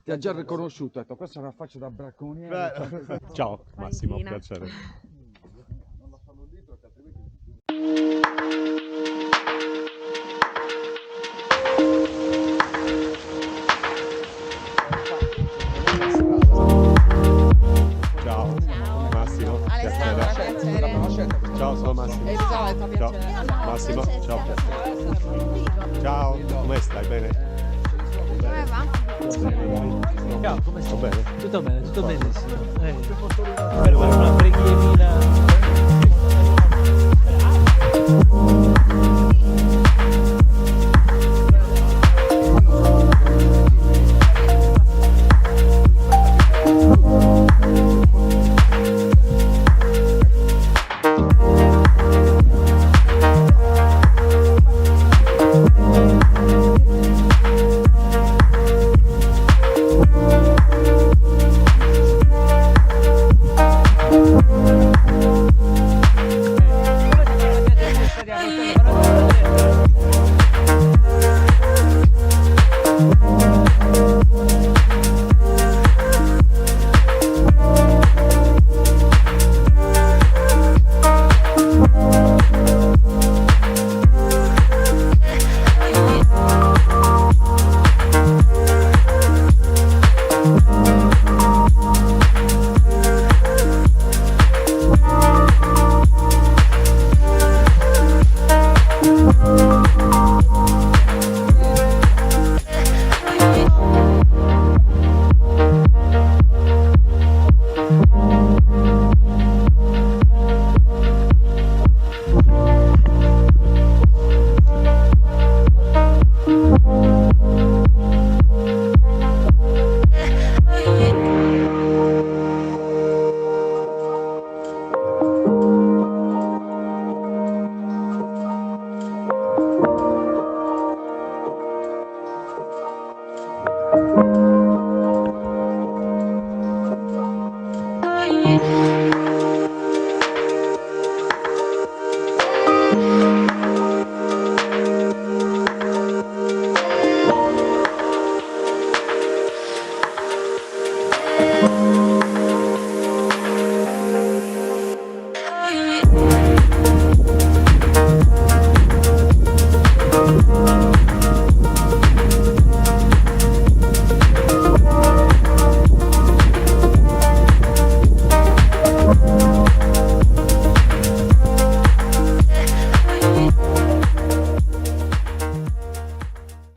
Ti ha già riconosciuto, ha detto questa è una faccia da bracconiere. Ciao Massimo, Valentina. piacere. Non la fanno dietro che altrimenti... Ciao Ciao. Massimo, Alessandra, piacere. piacere. Ciao, sono Massimo. Elisabetta, Ciao piacere. Massimo, ciao. Ciao, come stai? Bene? Come va? Ciao, come stai? Va bene? Tutto benissimo. Per fare una preghiera.